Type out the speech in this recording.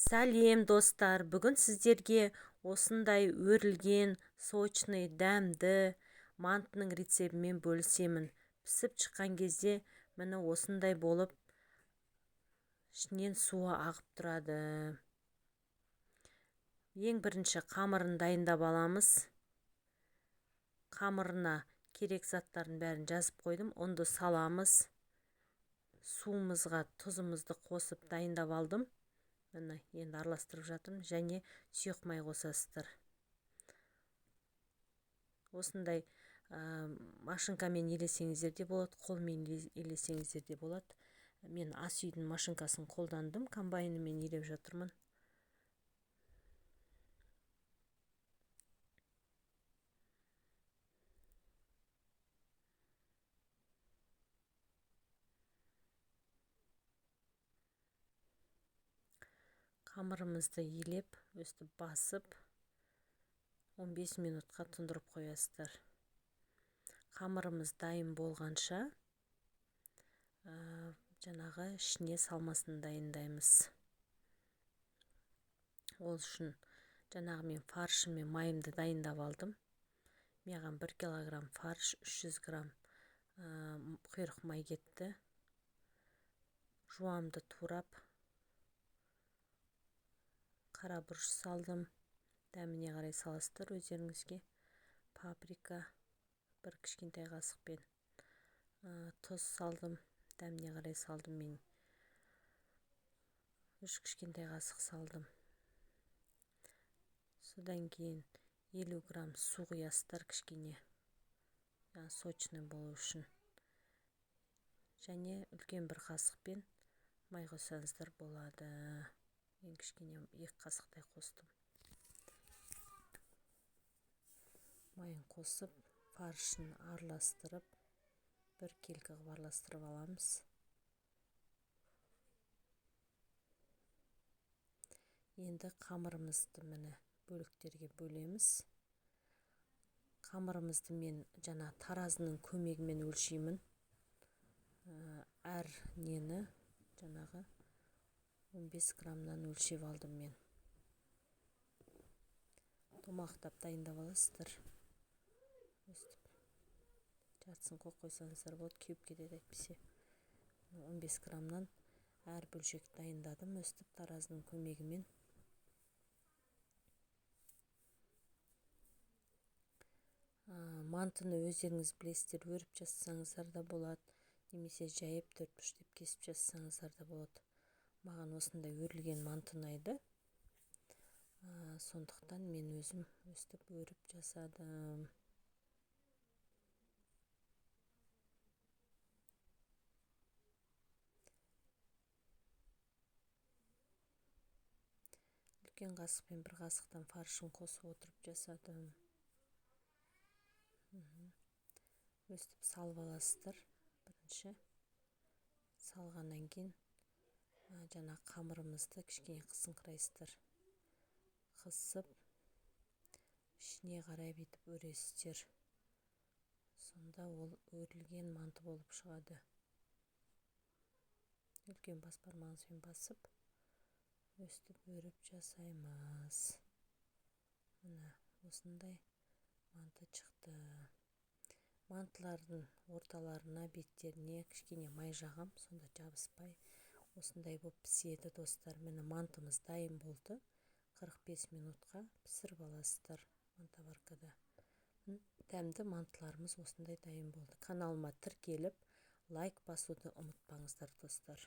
Сәлем достар, бүгін сіздерге осындай өрілген, сочный, дәмді мантының рецебімен бөлісемін. Пісіп шыққан кезде міне осындай болып ішінен суы ағып тұрады. Ең бірінші қамырын дайындап аламыз. Қамырына керек заттардың бәрін жазып қойдым. Онды саламыз. Суымызға тұзымызды қосып дайындап алдым. Міне енді араластырып жатырмын, және сұйық май қосасыздар. Осындай машинкамен елесеңіздер де болады, қолмен елесеңіздер де болады. Мен ас үйдің машинкасын қолдандым, комбайнымен елеп жатырмын. Қамырымызды елеп, өстіп басып 15 минутқа тұндырып қоясыздар. Қамырымыз дайын болғанша жаңағы ішіне салмасын дайындаймыз. Ол үшін жаңағы мен фаршы мен майымды дайындап алдым. Маған 1 килограмм фарш, 300 грамм құйрық май кетті. Жуамды турап, қара бұрыш салдым. Дәміне қарай саласыздар өздеріңізге. Паприка 1 кішкентай қасықпен, тұз салдым. Дәміне қарай салдым мен. 3 кішкентай қасық салдым. Содан кейін 50 грамм су құясыздар кішкене. Сочный болу үшін. Және үлкен 1 қасықпен май қосаңыздар болады. Мен кішкене 2 қасықтай қостым. Майын қосып, фаршын араластырып, 1 келкі қылып араластырып аламыз. Енді қамырымызды міне бөліктерге бөлеміз. Қамырымызды мен жаңа таразының көмегімен өлшеймін. Әр нені жаңағы 15 граммнан өлшеп алдым мен. Томақтап дайындап аласыздар. Жартысын қойсаңыздар болады, кеуіп кетеді әйтпесе. 15 граммнан әр бөлшек дайындадым, өстіп таразының көмегімен. Мантыны өздеріңіз білесіздер, өріп жазсаңыздар да болады, немесе жайып 4-3 деп кесіп жазсаңыздар да болады. Маған осындай өрілген манты ұнайды. Сондықтан мен өзім өстіп өріп жасадым. Үлкен қасықпен 1 қасықтан фаршын қосып отырып жасадым. Өстіп салып аласыздар. Бірінші салғаннан кейін жаңа қамырымызды кішкене қысыңқырайсыздар. Қысып, ішіне қарай бетіп өресіздер. Сонда ол өрілген манты болып шығады. Үлкен бас бармағымызбен басып, өстіп өріп жасаймыз. Мына осындай манты шықты. Мантылардың орталарына, беттеріне кішкене май жағам, сонда жабыспай осындай болып піседі достар. Міне мантымыз дайын болды. 45 минутқа пісіріп аласыздар мантоваркада. Дәмді мантыларымыз осындай дайын болды. Каналыма тіркеліп, лайк басуды ұмытпаңыздар достар.